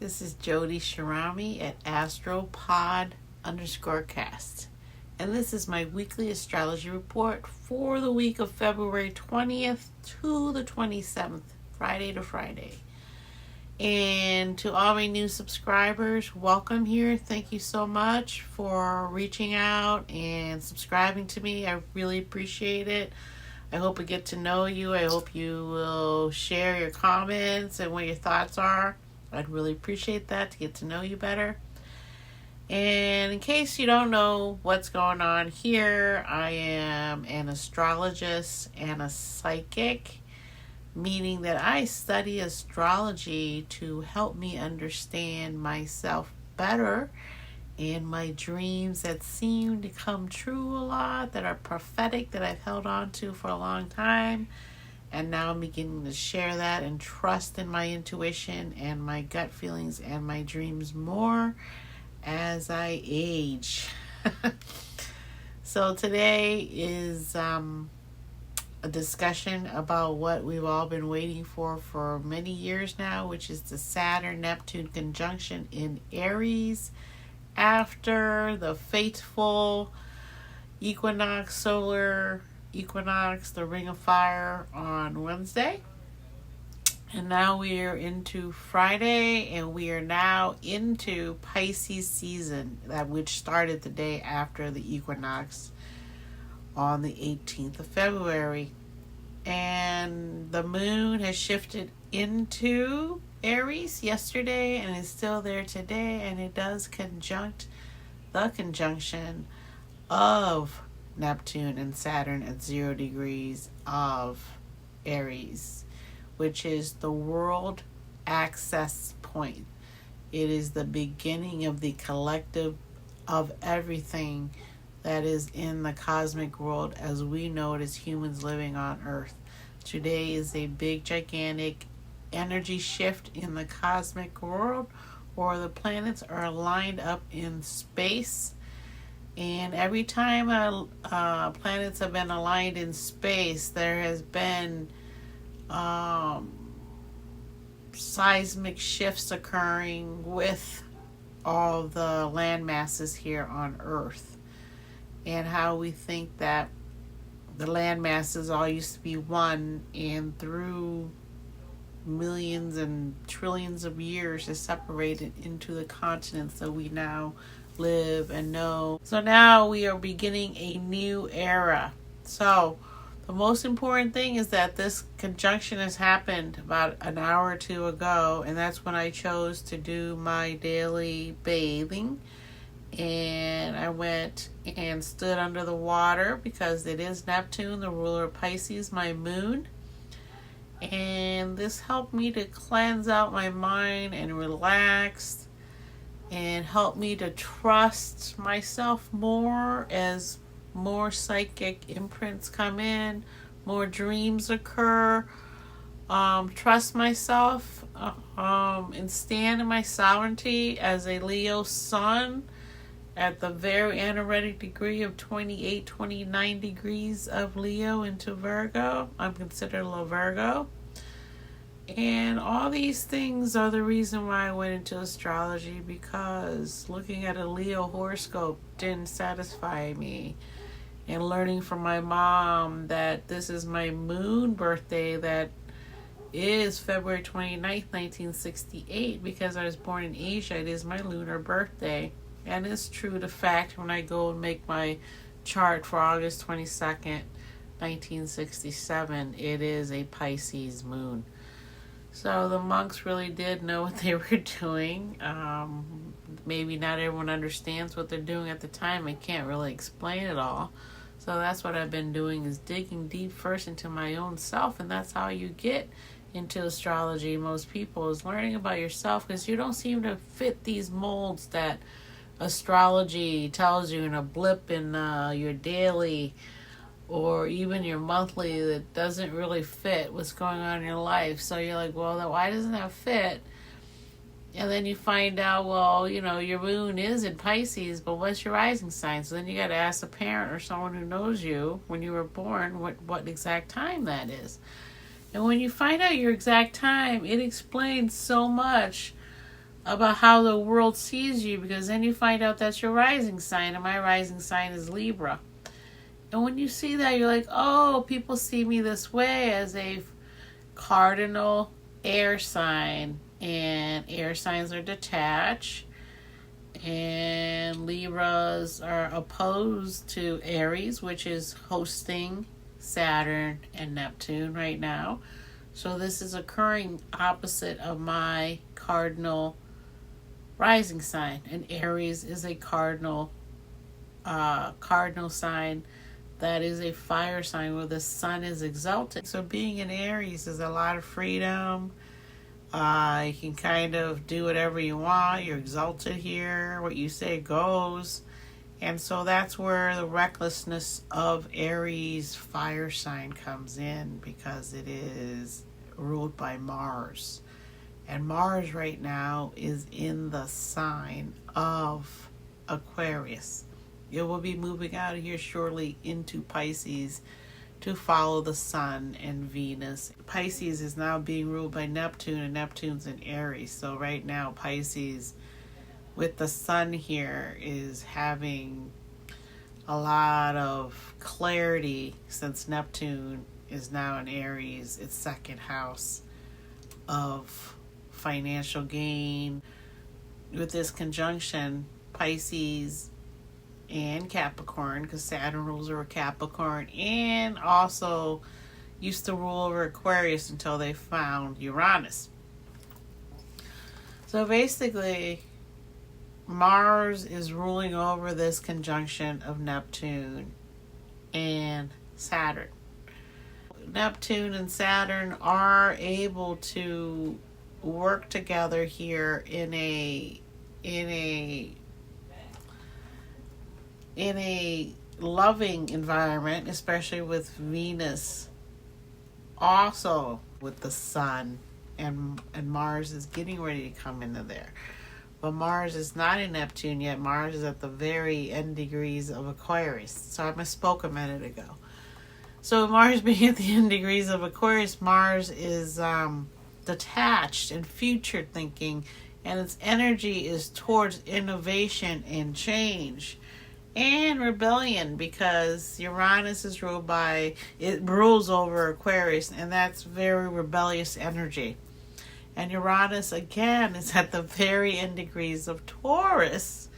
This is Jody Shirami at astropod_cast. And this is my weekly astrology report for the week of February 20th to the 27th, Friday to Friday. And to all my new subscribers, welcome here. Thank you so much for reaching out and subscribing to me. I really appreciate it. I hope I get to know you. I hope you will share your comments and what your thoughts are. I'd really appreciate that to get to know you better. And in case you don't know what's going on here, I am an astrologist and a psychic, meaning that I study astrology to help me understand myself better and my dreams that seem to come true a lot, that are prophetic, that I've held on to for a long time. And now I'm beginning to share that and trust in my intuition and my gut feelings and my dreams more as I age. So today is a discussion about what we've all been waiting for many years now, which is the Saturn-Neptune conjunction in Aries after the fateful equinox, solar equinox, the Ring of Fire on Wednesday. And now we are into Friday, and we are now into Pisces season, which started the day after the equinox on the 18th of February. And the moon has shifted into Aries yesterday and is still there today, and it does conjunct the conjunction of Neptune and Saturn at 0 degrees of Aries, which is the world access point. It is the beginning of the collective of everything that is in the cosmic world as we know it as humans living on Earth. Today is a big, gigantic energy shift in the cosmic world, or the planets are lined up in space. And every time planets have been aligned in space, there has been seismic shifts occurring with all the land masses here on Earth, and how we think that the land masses all used to be one, and through millions and trillions of years is separated into the continents that we now live and know. So now we are beginning a new era. So the most important thing is that this conjunction has happened about an hour or two ago, and that's when I chose to do my daily bathing. And I went and stood under the water because it is Neptune, the ruler of Pisces, my moon. And this helped me to cleanse out my mind and relax, and help me to trust myself more as more psychic imprints come in, more dreams occur. Trust myself and stand in my sovereignty as a Leo sun at the very energetic degree of 28, 29 degrees of Leo into Virgo. I'm considered a Virgo. And all these things are the reason why I went into astrology, because looking at a Leo horoscope didn't satisfy me. And learning from my mom that this is my moon birthday, that is February 29th, 1968, because I was born in Asia, it is my lunar birthday. And it's true to fact when I go and make my chart for August 22nd, 1967, it is a Pisces moon. So the monks really did know what they were doing. Maybe not everyone understands what they're doing at the time. I can't really explain it all. So that's what I've been doing, is digging deep first into my own self. And that's how you get into astrology. Most people is learning about yourself, because you don't seem to fit these molds that astrology tells you in a blip in your daily or even your monthly, that doesn't really fit what's going on in your life. So you're like, well, then why doesn't that fit? And then you find out, well, you know, your moon is in Pisces, but what's your rising sign? So then you got to ask a parent or someone who knows you when you were born what exact time that is. And when you find out your exact time, it explains so much about how the world sees you, because then you find out that's your rising sign, and my rising sign is Libra. And when you see that, you're like, oh, people see me this way as a cardinal air sign, and air signs are detached, and Libras are opposed to Aries, which is hosting Saturn and Neptune right now. So this is occurring opposite of my cardinal rising sign, and Aries is a cardinal sign that is a fire sign where the sun is exalted. So being in Aries is a lot of freedom. You can kind of do whatever you want. You're exalted here. What you say goes. And so that's where the recklessness of Aries fire sign comes in, because it is ruled by Mars. And Mars right now is in the sign of Aquarius. It will be moving out of here shortly into Pisces to follow the Sun and Venus. Pisces is now being ruled by Neptune, and Neptune's in Aries. So right now Pisces with the Sun here is having a lot of clarity, since Neptune is now in Aries, its second house of financial gain. With this conjunction, Pisces and Capricorn, because Saturn rules over Capricorn, and also used to rule over Aquarius until they found Uranus. So basically, Mars is ruling over this conjunction of Neptune and Saturn. Neptune and Saturn are able to work together here in a loving environment, especially with Venus also with the Sun, and Mars is getting ready to come into there. But Mars is not in Neptune yet. Mars is at the very end degrees of Aquarius. So I misspoke a minute ago. So Mars being at the end degrees of Aquarius, Mars is detached and future thinking, and its energy is towards innovation and change and rebellion, because Uranus is rules over Aquarius, and that's very rebellious energy. And Uranus again is at the very end degrees of Taurus,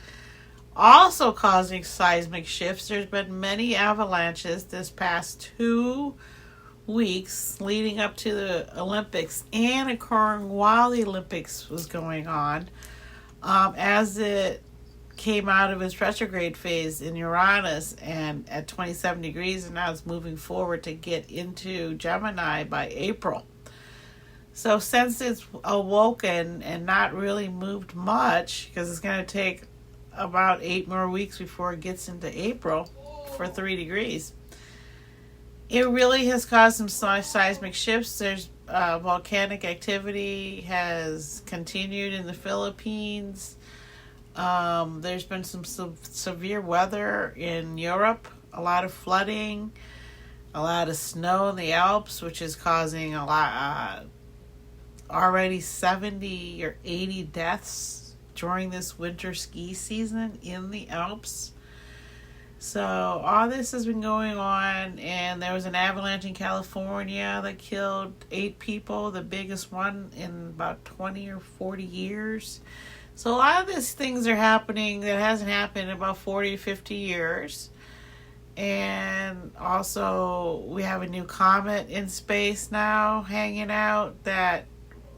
also causing seismic shifts. There's been many avalanches this past 2 weeks leading up to the Olympics, and occurring while the Olympics was going on, as it came out of its retrograde phase in Uranus and at 27 degrees, and now it's moving forward to get into Gemini by April. So since it's awoken and not really moved much, because it's going to take about 8 more weeks before it gets into April for 3 degrees, it really has caused some seismic shifts. There's volcanic activity has continued in the Philippines. There's been some severe weather in Europe, a lot of flooding, a lot of snow in the Alps, which is causing a lot, already 70 or 80 deaths during this winter ski season in the Alps. So all this has been going on, and there was an avalanche in California that killed 8 people, the biggest one in about 20 or 40 years. So a lot of these things are happening that hasn't happened in about 40 or 50 years. And also we have a new comet in space now hanging out that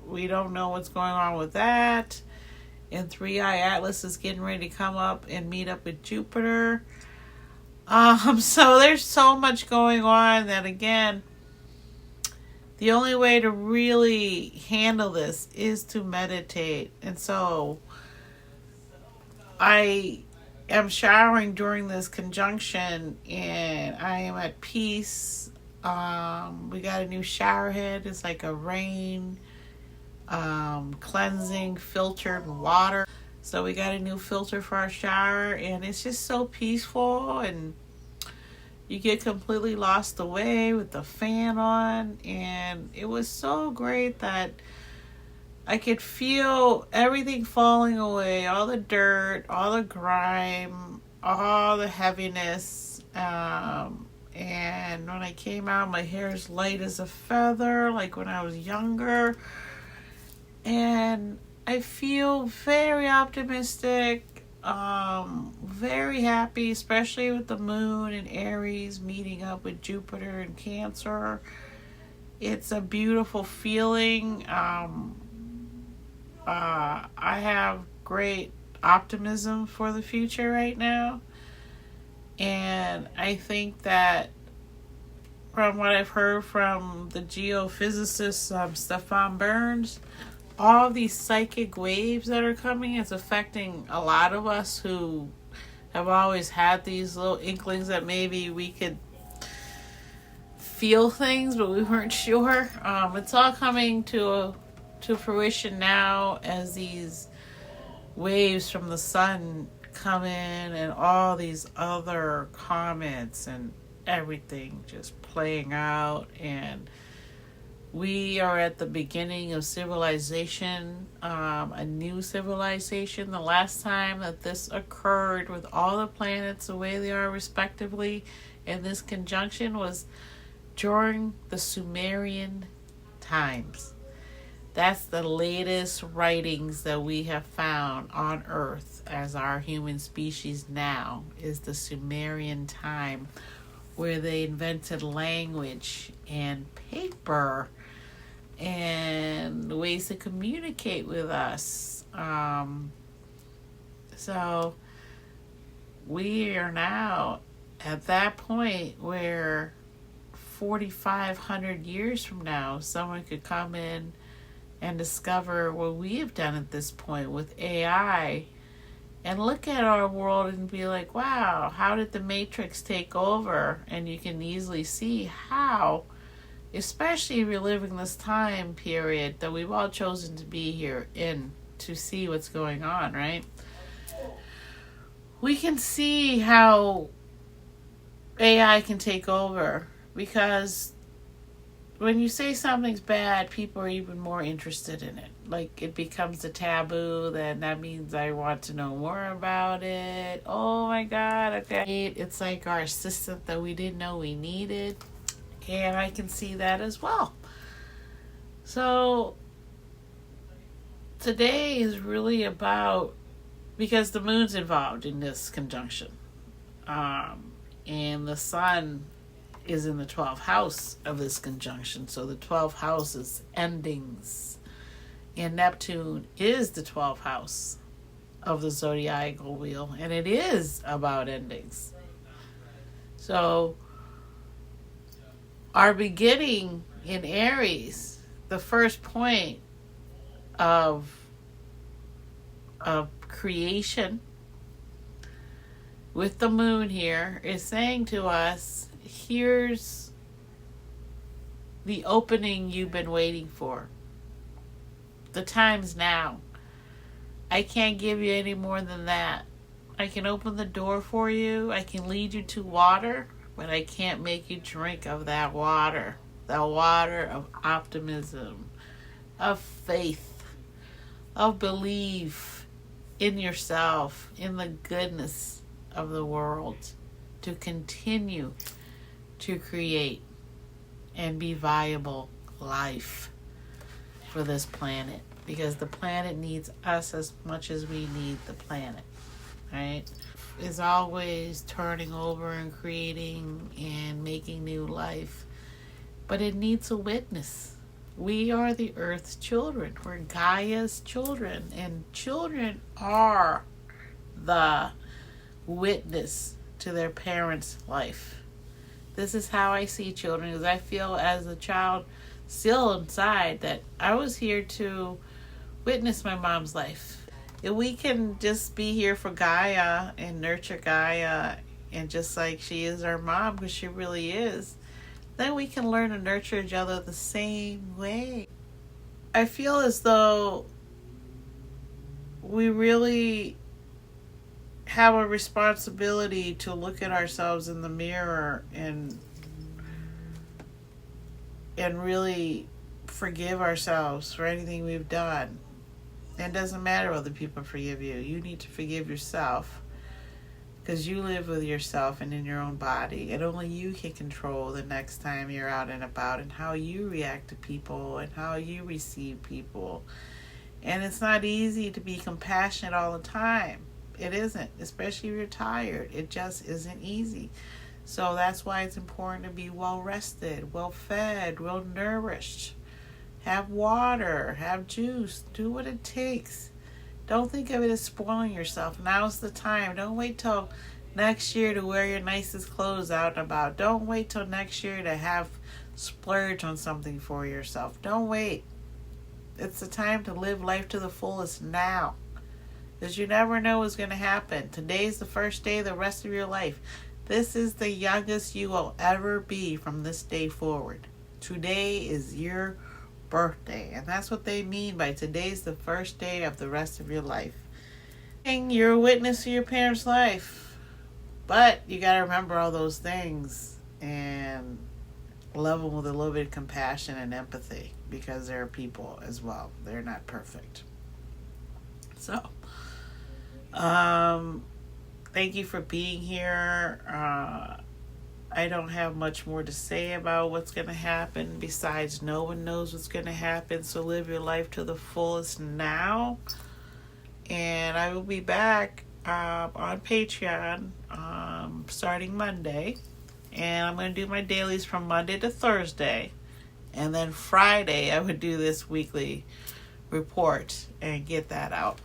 we don't know what's going on with that. And 3i Atlas is getting ready to come up and meet up with Jupiter. So there's so much going on that, again, the only way to really handle this is to meditate. And so I am showering during this conjunction, and I am at peace. We got a new shower head. It's like a rain cleansing filtered water. So we got a new filter for our shower, and it's just so peaceful, and you get completely lost away with the fan on. And it was so great that I could feel everything falling away, all the dirt, all the grime, all the heaviness. And when I came out, my hair is light as a feather, like when I was younger. And I feel very optimistic, very happy, especially with the moon in Aries meeting up with Jupiter in Cancer. It's a beautiful feeling. I have great optimism for the future right now. And I think that from what I've heard from the geophysicist Stefan Burns, all of these psychic waves that are coming is affecting a lot of us who have always had these little inklings that maybe we could feel things, but we weren't sure. It's all coming to fruition now as these waves from the sun come in and all these other comets and everything just playing out. And we are at the beginning of civilization, a new civilization. The last time that this occurred with all the planets the way they are respectively in this conjunction was during the Sumerian times. That's the latest writings that we have found on Earth as our human species now, is the Sumerian time, where they invented language and paper and ways to communicate with us. So we are now at that point where 4,500 years from now, someone could come in and discover what we have done at this point with AI and look at our world and be like, wow, how did the Matrix take over? And you can easily see how, especially reliving this time period that we've all chosen to be here in to see what's going on, right? We can see how AI can take over, because when you say something's bad, people are even more interested in it. Like, it becomes a taboo, then that means I want to know more about it. Oh my God, okay. It's like our assistant that we didn't know we needed. And I can see that as well. So today is really about, because the moon's involved in this conjunction. And the sun is in the 12th house of this conjunction. So the 12th house is endings. And Neptune is the 12th house of the zodiacal wheel. And it is about endings. So our beginning in Aries, the first point of creation with the moon here, is saying to us, here's the opening you've been waiting for. The time's now. I can't give you any more than that. I can open the door for you. I can lead you to water, but I can't make you drink of that water. The water of optimism, of faith, of belief in yourself, in the goodness of the world, to continue to create and be viable life for this planet, because the planet needs us as much as we need the planet, right? Is always turning over and creating and making new life, but it needs a witness. We are the Earth's children. We're Gaia's children, and children are the witness to their parents' life. This is how I see children, because I feel as a child still inside that I was here to witness my mom's life. If we can just be here for Gaia and nurture Gaia, and just like she is our mom, because she really is, then we can learn to nurture each other the same way. I feel as though we really have a responsibility to look at ourselves in the mirror and really forgive ourselves for anything we've done. It doesn't matter whether people forgive you. You need to forgive yourself, because you live with yourself and in your own body, and only you can control the next time you're out and about and how you react to people and how you receive people. And it's not easy to be compassionate all the time. It isn't, especially if you're tired. It just isn't easy. So that's why it's important to be well rested, well fed, well nourished. Have water, have juice, do what it takes. Don't think of it as spoiling yourself. Now's the time. Don't wait till next year to wear your nicest clothes out and about. Don't wait till next year to have splurge on something for yourself. Don't wait. It's the time to live life to the fullest now, because you never know what's going to happen. Today's the first day of the rest of your life. This is the youngest you will ever be from this day forward. Today is your birthday, and that's what they mean by today's the first day of the rest of your life. And you're a witness to your parents' life, but you got to remember all those things and love them with a little bit of compassion and empathy, because they're people as well. They're not perfect. So thank you for being here. I don't have much more to say about what's going to happen, besides no one knows what's going to happen. So live your life to the fullest now. And I will be back on Patreon starting Monday. And I'm going to do my dailies from Monday to Thursday. And then Friday, I would do this weekly report and get that out.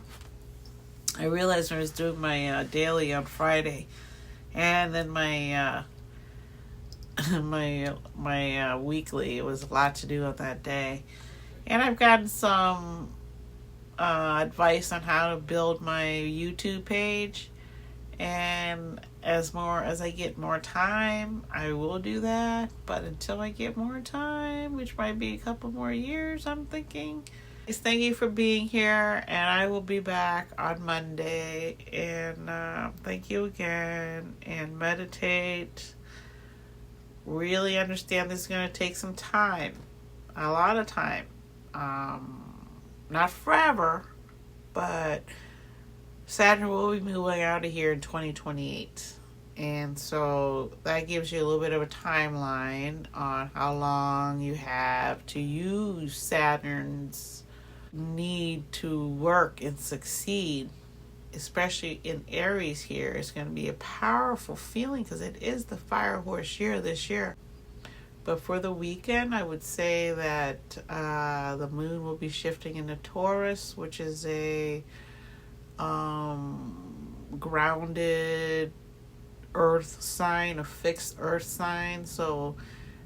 I realized when I was doing my daily on Friday, and then my my weekly, it was a lot to do on that day. And I've gotten some advice on how to build my YouTube page. And as I get more time, I will do that. But until I get more time, which might be a couple more years, I'm thinking. Thank you for being here, and I will be back on Monday. And thank you again. And meditate. Really understand this is going to take some time. A lot of time. Not forever, but Saturn will be moving out of here in 2028. And so that gives you a little bit of a timeline on how long you have to use Saturn's need to work and succeed, especially in Aries here. It's going to be a powerful feeling because it is the fire horse year this year. But for the weekend, I would say that the moon will be shifting into Taurus, which is a grounded earth sign, a fixed earth sign. So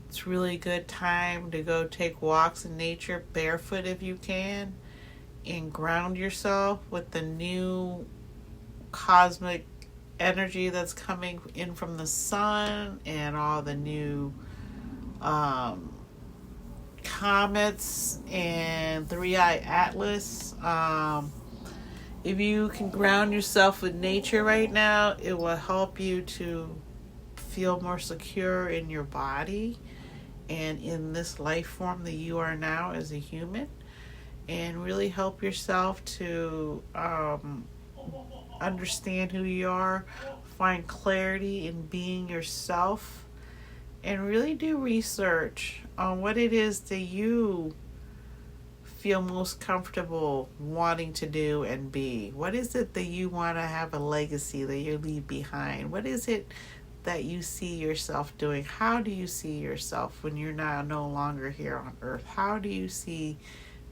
it's really good time to go take walks in nature barefoot if you can, and ground yourself with the new cosmic energy that's coming in from the sun and all the new comets and three-eye atlas. If you can ground yourself with nature right now, it will help you to feel more secure in your body and in this life form that you are now as a human, and really help yourself to understand who you are, find clarity in being yourself, and really do research on what it is that you feel most comfortable wanting to do and be. What is it that you want to have a legacy that you leave behind? What is it that you see yourself doing? How do you see yourself when you're now no longer here on earth? How do you see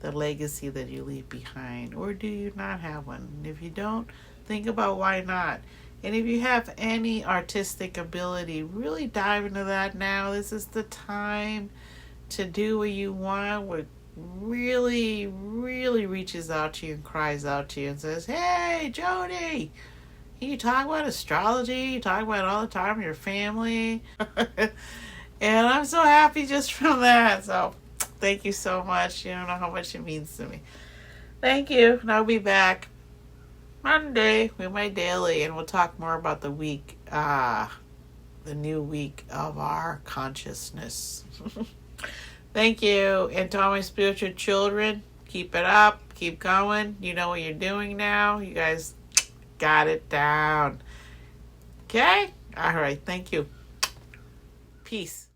the legacy that you leave behind? Or do you not have one? And if you don't, think about why not. And if you have any artistic ability, really dive into that now. This is the time to do what you want, what really, really reaches out to you and cries out to you and says, "Hey, Jody, you talk about astrology, you talk about it all the time with your family." And I'm so happy just from that. So thank you so much. You don't know how much it means to me. Thank you. And I'll be back Monday with my daily, and we'll talk more about the week, the new week of our consciousness. Thank you. And to all my spiritual children, keep it up. Keep going. You know what you're doing now. You guys got it down. Okay? All right. Thank you. Peace.